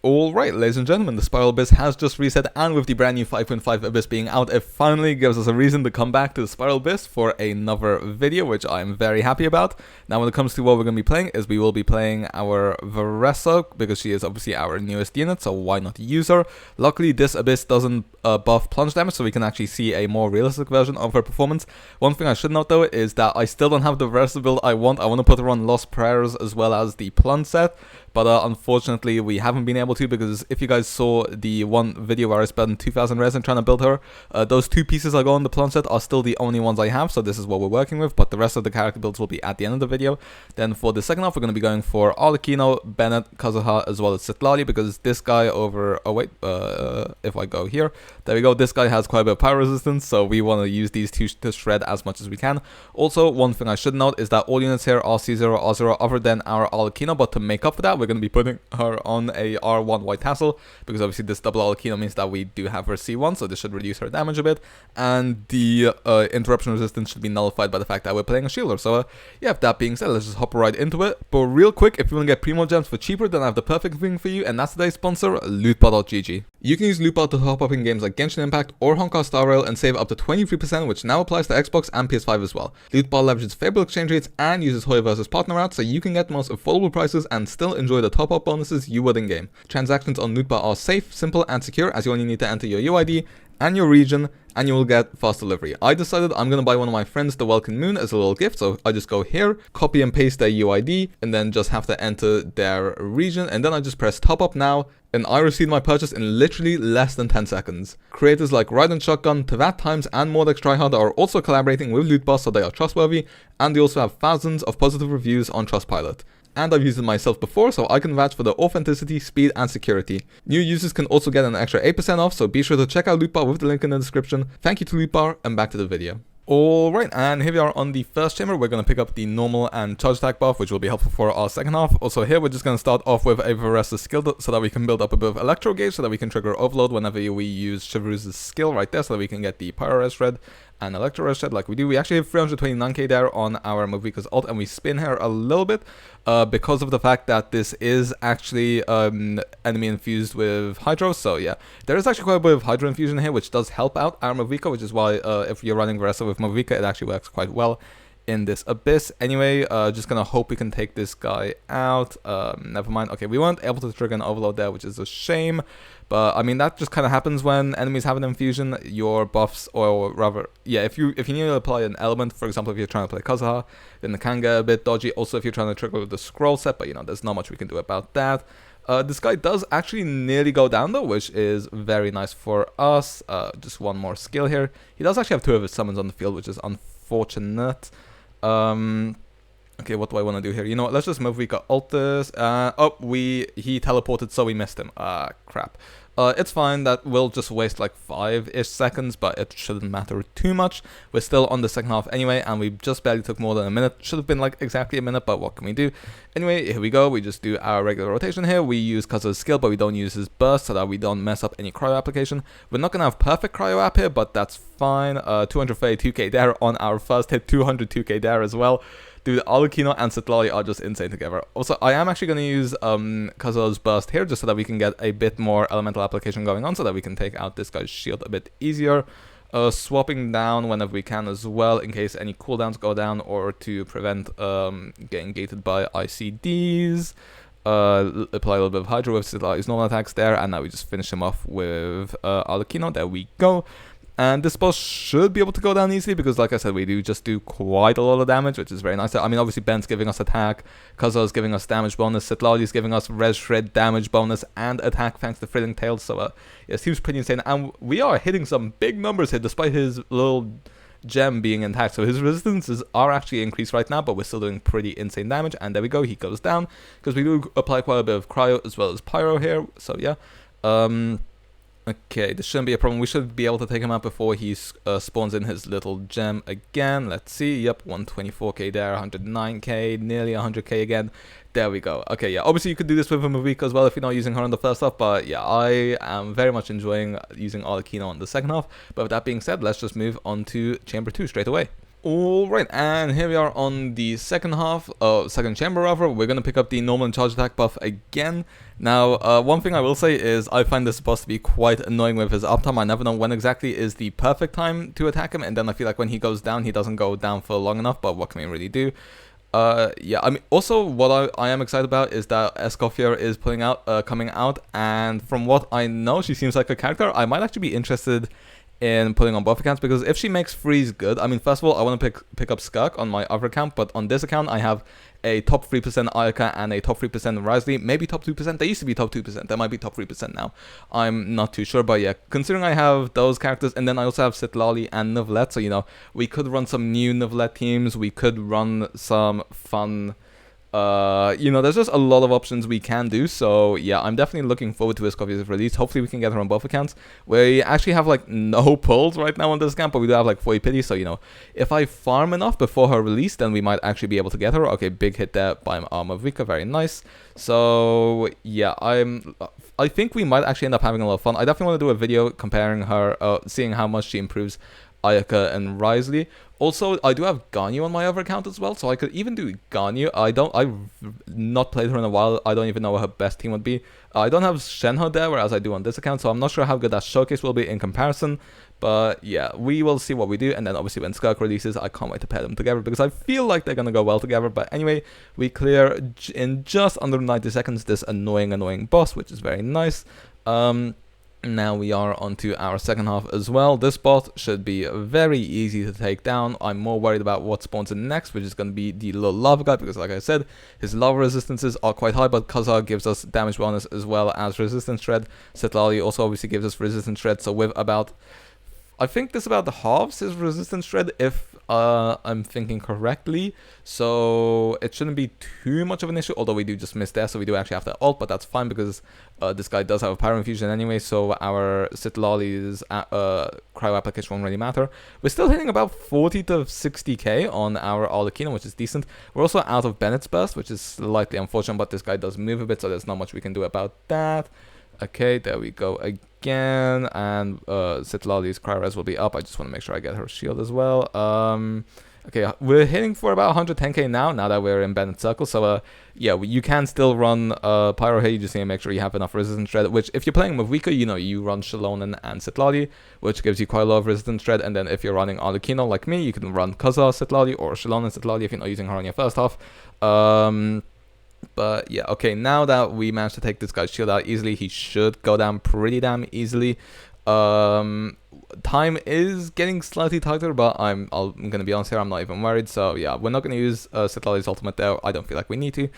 Alright, ladies and gentlemen, the Spiral Abyss has just reset, and with the brand new 5.5 Abyss being out, it finally gives us a reason to come back to the Spiral Abyss for another video, which I'm very happy about. Now, when it comes to what we're going to be playing, is we will be playing our Varesa, because she is obviously our newest unit, so why not use her? Luckily, this Abyss doesn't buff plunge damage, so we can actually see a more realistic version of her performance. One thing I should note, though, is that I still don't have the Varesa build I want. I want to put her on Lost Prayers as well as the plunge set. But unfortunately, we haven't been able to, because if you guys saw the one video where I spent 2,000 resin trying to build her, those two pieces I got on the plunge set are still the only ones I have, so this is what we're working with, but the rest of the character builds will be at the end of the video. Then for the second half, we're going to be going for Arlecchino, Bennett, Kazuha, as well as Citlali, because this guy over... Oh wait, if I go here, there we go, this guy has quite a bit of power resistance, so we want to use these two to shred as much as we can. Also, one thing I should note is that all units here are C0, R0, other than our Arlecchino, but to make up for that, we're going to be putting her on a R1 white tassel, because obviously this double Arlecchino means that we do have her C1, so this should reduce her damage a bit, and the interruption resistance should be nullified by the fact that we're playing a shielder. So yeah, that being said, let's just hop right into it. But real quick, if you want to get primo gems for cheaper, then I have the perfect thing for you, and that's today's sponsor, lootbar.gg. You can use lootbar to top up in games like Genshin Impact or Honkai Star Rail and save up to 23%, which now applies to Xbox and PS5 as well. Lootbar leverages favorable exchange rates and uses Hoya versus partner routes, so you can get the most affordable prices and still enjoy the top-up bonuses you would in-game. Transactions on Lootbar are safe, simple, and secure, as you only need to enter your UID and your region, and you will get fast delivery. I decided I'm going to buy one of my friends the Welkin Moon as a little gift, so I just go here, copy and paste their UID, and then just have to enter their region, and then I just press top up now, and I received my purchase in literally less than 10 seconds. Creators like Ride and Shotgun, Tevat Times, and Mordex Tryhard are also collaborating with Lootbar, so they are trustworthy, and they also have thousands of positive reviews on Trustpilot. And I've used it myself before, so I can vouch for the authenticity, speed, and security. New users can also get an extra 8% off, so be sure to check out Lootbar with the link in the description. Thank you to Lootbar, and back to the video. Alright, and here we are on the first chamber. We're going to pick up the normal and charge attack buff, which will be helpful for our second half. Also here, we're just going to start off with a Varesa skill so that we can build up a bit of electro gauge, so that we can trigger overload whenever we use Chevreuse's skill right there, so that we can get the pyro res shred and electro res shred like we do. We actually have 329k there on our Mavuika's ult, and we spin here a little bit because of the fact that this is actually enemy infused with hydro. So yeah, there is actually quite a bit of hydro infusion here, which does help out our Mavuika, which is why if you're running Varesa with Mavuika, it actually works quite well in this Abyss. Anyway, just gonna hope we can take this guy out. Never mind. Okay, we weren't able to trigger an overload there, which is a shame. But I mean, that just kind of happens when enemies have an infusion. Your buffs, or rather, yeah, if you need to apply an element, for example, if you're trying to play Kazuha, then it can get a bit dodgy. Also, if you're trying to trigger the scroll set, but you know, there's not much we can do about that. This guy does actually nearly go down though, which is very nice for us. Just one more skill here. He does actually have two of his summons on the field, which is unfortunate. Okay, what do I want to do here? You know what, let's just Mavuika ult this. Oh, he teleported, so we missed him. Crap. It's fine, that will just waste like 5-ish seconds, but it shouldn't matter too much. We're still on the second half anyway, and we just barely took more than a minute. Should have been like exactly a minute, but what can we do? Anyway, here we go. We just do our regular rotation here. We use Kazuha's skill, but we don't use his burst so that we don't mess up any cryo application. We're not going to have perfect cryo app here, but that's fine. 232k there on our first hit, 202k there as well. Dude, Arlecchino and Citlali are just insane together. Also, I am actually going to use Kazuha's burst here just so that we can get a bit more elemental application going on, so that we can take out this guy's shield a bit easier. Swapping down whenever we can as well, in case any cooldowns go down, or to prevent getting gated by ICDs. Apply a little bit of hydro with Citlali's normal attacks there, and now we just finish him off with Arlecchino. There we go. And this boss should be able to go down easily, because like I said, we do quite a lot of damage, which is very nice. I mean, obviously Ben's giving us attack, Kazuha's giving us damage bonus, Citlali's giving us res shred damage bonus and attack thanks to Thrilling Tails. So yeah, it seems pretty insane, and we are hitting some big numbers here despite his little gem being intact. So his resistances are actually increased right now, but we're still doing pretty insane damage. And there we go, he goes down, because we do apply quite a bit of cryo as well as pyro here. So yeah, okay, this shouldn't be a problem. We should be able to take him out before he spawns in his little gem again. Let's see. Yep, 124k there, 109k, nearly 100k again. There we go. Okay, yeah, obviously you could do this with a Mavuika as well if you're not using her on the first half, but yeah, I am very much enjoying using Arlecchino on the second half. But with that being said, let's just move on to Chamber 2 straight away. Alright, and here we are on the second half, second chamber rather. We're gonna pick up the normal and charge attack buff again. Now, one thing I will say is I find this boss to be quite annoying with his uptime. I never know when exactly is the perfect time to attack him, and then I feel like when he goes down, he doesn't go down for long enough, but what can we really do? Yeah, I mean, also what I am excited about is that Escoffier is coming out, and from what I know, she seems like a character I might actually be interested in putting on both accounts, because if she makes freeze good, I mean, first of all, I want to pick up Skirk on my other account, but on this account I have a top 3% Ayaka and a top 3% Risley, maybe top 2%. They used to be top 2%, they might be top 3% now, I'm not too sure. But yeah, considering I have those characters, and then I also have Citlali and Nivlet, so you know, we could run some new Nivlet teams, we could run some fun, you know, there's just a lot of options we can do. So yeah, I'm definitely looking forward to Escoffier's release. Hopefully we can get her on both accounts. We actually have like no pulls right now on this account, but we do have like 40 pity, so you know, if I farm enough before her release, then we might actually be able to get her. Okay, big hit there by Mavuika, very nice. So yeah, I think we might actually end up having a lot of fun. I definitely want to do a video comparing her, seeing how much she improves Ayaka and Risley. Also, I do have Ganyu on my other account as well, so I could even do Ganyu. I've not played her in a while. I don't even know what her best team would be. I don't have Shenhe there, whereas I do on this account, so I'm not sure how good that showcase will be in comparison. But yeah, we will see what we do, and then obviously when Skirk releases, I can't wait to pair them together, because I feel like they're gonna go well together. But anyway, we clear in just under 90 seconds this annoying boss, which is very nice. Now we are onto our second half as well. This boss should be very easy to take down. I'm more worried about what spawns in next, which is going to be the little lava guy, because like I said, his lava resistances are quite high, but Kazuha gives us damage bonus as well as resistance shred. Citlali also obviously gives us resistance shred, so with about, I think this about halves his resistance shred, if I'm thinking correctly, so it shouldn't be too much of an issue, although we do just miss there, so we do actually have to ult, but that's fine, because this guy does have a Pyro Infusion anyway, so our Citlali's cryo application won't really matter. We're still hitting about 40 to 60k on our Arlecchino, which is decent. We're also out of Bennett's burst, which is slightly unfortunate, but this guy does move a bit, so there's not much we can do about that. Okay, there we go again, and Citlali's cryo-res will be up. I just want to make sure I get her shield as well. Okay, we're hitting for about 110k now that we're in Bennett's circle, so yeah, you can still run Pyro here. You just need to make sure you have enough resistance shred, which if you're playing Mavuika, you know, you run Shallonen and Citlali, which gives you quite a lot of resistance shred, and then if you're running Arlecchino like me, you can run Kazuha Citlali or Shallonen Citlali if you're not using her on your first half. But yeah, okay, now that we managed to take this guy's shield out easily, he should go down pretty damn easily. Time is getting slightly tighter, but I'm gonna be honest here, I'm not even worried. So yeah, we're not gonna use Citlali's ultimate there. I don't feel like we need to.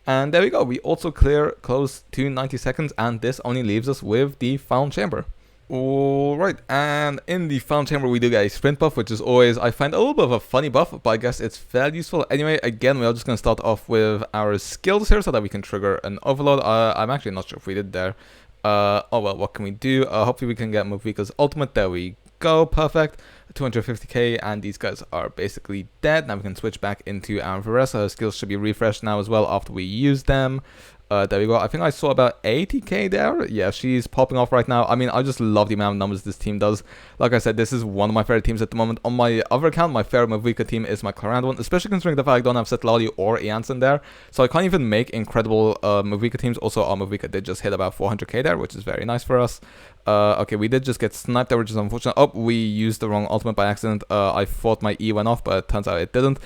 And there we go, we also clear close to 90 seconds, and this only leaves us with the final chamber. Alright, and in the final chamber we do get a sprint buff, which is always, I find, a little bit of a funny buff, but I guess it's fairly useful. Anyway, again, we are just going to start off with our skills here so that we can trigger an overload. I'm actually not sure if we did there. Oh well, what can we do? Hopefully we can get Mavuika's ultimate. There we go, perfect. 250k, and these guys are basically dead. Now we can switch back into our Varesa. Her skills should be refreshed now as well after we use them. There we go. I think I saw about 80k there. Yeah, she's popping off right now. I mean, I just love the amount of numbers this team does. Like I said, this is one of my favorite teams at the moment. On my other account, my favorite Mavuika team is my Clarand one, especially considering the fact I don't have Citlali or Iansan there. So I can't even make incredible Mavuika teams. Also, our Mavuika did just hit about 400k there, which is very nice for us. Okay, we did just get sniped there, which is unfortunate. Oh, we used the wrong ultimate by accident. I thought my E went off, but it turns out it didn't.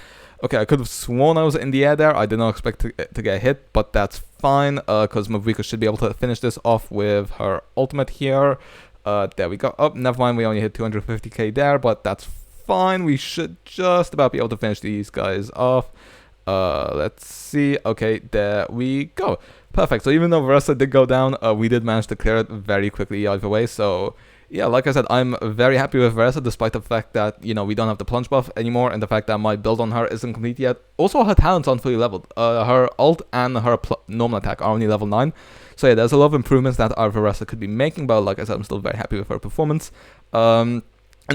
Okay, I could have sworn I was in the air there. I did not expect to get hit, but that's fine, because Mavuika should be able to finish this off with her ultimate here. There we go. Oh, never mind, we only hit 250k there, but that's fine. We should just about be able to finish these guys off. Let's see. Okay, there we go. Perfect. So even though Varesa did go down, we did manage to clear it very quickly either way. So yeah, like I said, I'm very happy with Varesa, despite the fact that, you know, we don't have the plunge buff anymore, and the fact that my build on her isn't complete yet. Also, her talents aren't fully leveled. Her ult and her normal attack are only level 9. So yeah, there's a lot of improvements that our Varesa could be making, but like I said, I'm still very happy with her performance. And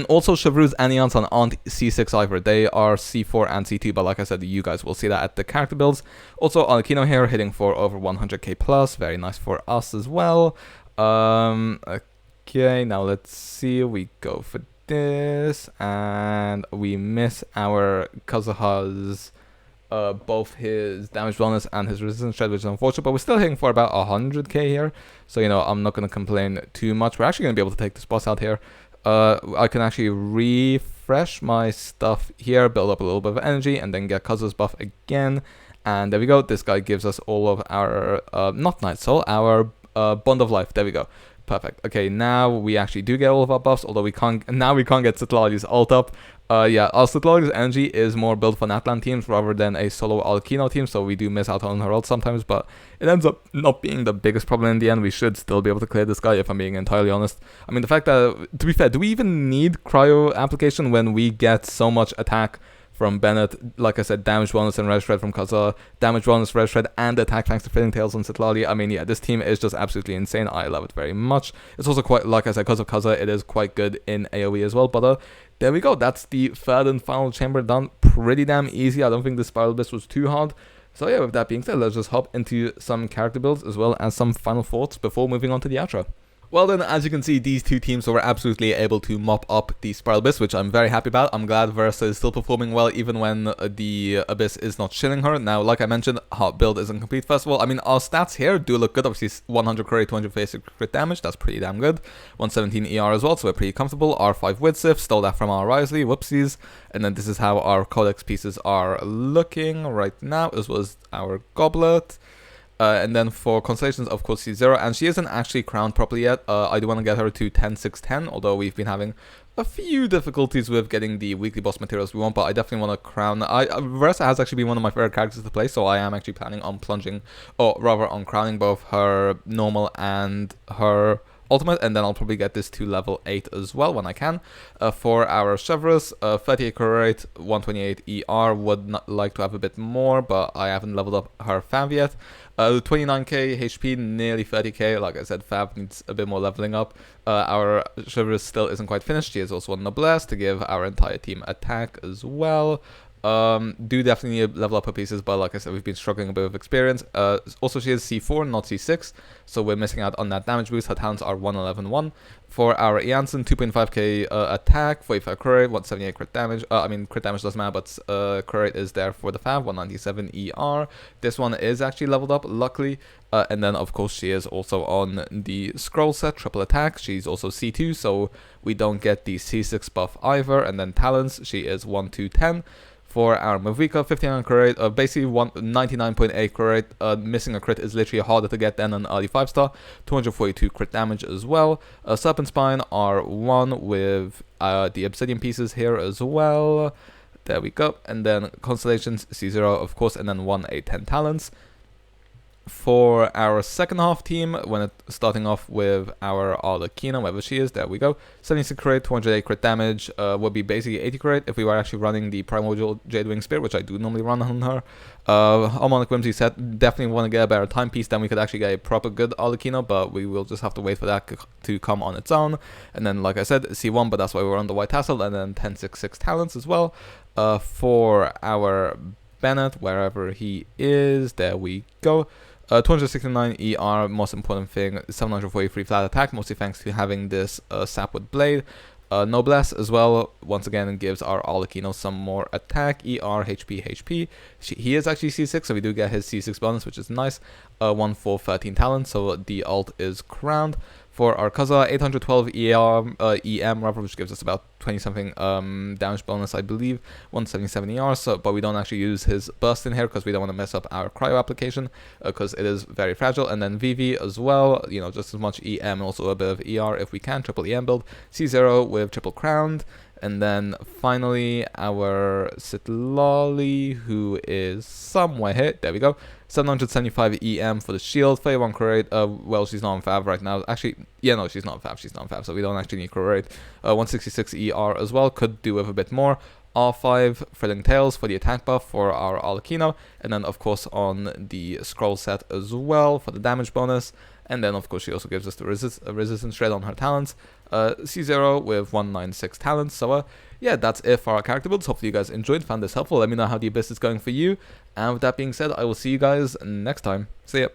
also, Chevreuse and Iansan aren't C6 either. They are C4 and C2, but like I said, you guys will see that at the character builds. Also, Arlecchino here, hitting for over 100k plus. Very nice for us as well. Okay, now let's see. We go for this, and we miss our Kazuha's both his damage bonus and his resistance shred, which is unfortunate, but we're still hitting for about 100k here, so you know, I'm not going to complain too much. We're actually going to be able to take this boss out here. I can actually refresh my stuff here, build up a little bit of energy, and then get Kazuha's buff again, and there we go. This guy gives us all of our not Night Soul, our Bond of Life. There we go. Perfect. Okay, now we actually do get all of our buffs, although we can't get Citlali's ult up. Yeah, our Citlali's energy is more built for Natlan teams rather than a solo Arlecchino team, so we do miss out on her ult sometimes, but it ends up not being the biggest problem in the end. We should still be able to clear this guy, if I'm being entirely honest. I mean, the fact that, to be fair, do we even need cryo application when we get so much attack from Bennett? Like I said, damage bonus and red shred from Kazuha, damage bonus, red shred, and attack thanks to Fitting Tails on Citlali. I mean, yeah, this team is just absolutely insane. I love it very much. It's also quite, like I said, because of Kazuha, it is quite good in AoE as well. But there we go. That's the third and final chamber done. Pretty damn easy. I don't think the Spiral Abyss was too hard. So yeah, with that being said, let's just hop into some character builds as well as some final thoughts before moving on to the outro. Well then, as you can see, these two teams were absolutely able to mop up the Spiral Abyss, which I'm very happy about. I'm glad Varesa is still performing well, even when the Abyss is not shilling her. Now, like I mentioned, her build isn't complete. First of all, I mean, our stats here do look good. Obviously, 100 curry, 256 crit damage. That's pretty damn good. 117 ER as well, so we're pretty comfortable. R5 Widsif, stole that from our Risley. Whoopsies. And then this is how our Codex pieces are looking right now, as well as our Goblet. And then for Constellations, of course, she's 0, and she isn't actually crowned properly yet. I do want to get her to 10, 6, 10, although we've been having a few difficulties with getting the weekly boss materials we want, but I definitely want to crown. Varesa has actually been one of my favorite characters to play, so I am actually planning on plunging, or rather on crowning both her normal and her ultimate, and then I'll probably get this to level 8 as well when I can. For our Chevreuse, 38 core rate, 128 ER, would not like to have a bit more, but I haven't leveled up her Fav yet. 29k HP, nearly 30k. Like I said, Fav needs a bit more leveling up. Our Chevreuse still isn't quite finished. She is also on Noblesse to give our entire team attack as well. Do definitely need to level up her pieces, but like I said, we've been struggling a bit with experience. Also, she is C4, not C6, so we're missing out on that damage boost. Her talents are 111-1. For our Iansan, 2.5k attack, 45 crit rate, 178 crit damage. I mean, crit damage doesn't matter, but crit rate is there for the Fav, 197 ER. This one is actually leveled up, luckily. And then, of course, she is also on the scroll set, triple attack. She's also C2, so we don't get the C6 buff either. And then talents, she is 1, 2, 10. For our Mavuika, 59 crit rate, basically 99.8 crit rate. Missing a crit is literally harder to get than an early 5-star. 242 crit damage as well. Serpent Spine, R1 with the Obsidian pieces here as well. There we go. And then Constellations, C0 of course, and then 1, 8, 10 talents. For our second half team, when it's starting off with our Arlecchino, wherever she is, there we go. 76 crit, 208 crit damage, would be basically 80 crit if we were actually running the Primordial Jadewing Spear, which I do normally run on her. Harmonic Whimsy set, definitely want to get a better timepiece, then we could actually get a proper good Arlecchino, but we will just have to wait for that to come on its own. And then, like I said, C1, but that's why we're on the White Tassel, and then 10, 6, 6 talents as well. For our Bennett, wherever he is, there we go. 269 ER, most important thing, 743 flat attack, mostly thanks to having this Sapwood Blade. Noblesse as well, once again, gives our Arlecchino some more attack, ER, HP. He is actually C6, so we do get his C6 bonus, which is nice. 1 for 13 talents, so the ult is crowned. For our Kazuha, 812 EM, which gives us about 20-something damage bonus, I believe. 177 ER, but we don't actually use his burst in here because we don't want to mess up our cryo application because it is very fragile. And then VV as well, you know, just as much EM, also a bit of ER if we can. Triple EM build. C0 with triple crowned. And then finally our Citlali, who is somewhere here. There we go. 775 EM for the shield. 31 crit rate. Well, she's not on Fav right now. Actually, yeah, no, she's not on Fav. She's not on Fav, so we don't actually need crit rate. 166 ER as well. Could do with a bit more. R5 Thrilling Tails for the attack buff for our Arlecchino. And then, of course, on the scroll set as well for the damage bonus. And then, of course, she also gives us the resistance shred on her talents. C0 with 196 talents. So, yeah, that's it for our character builds. Hopefully you guys enjoyed, found this helpful. Let me know how the Abyss is going for you. And with that being said, I will see you guys next time. See ya.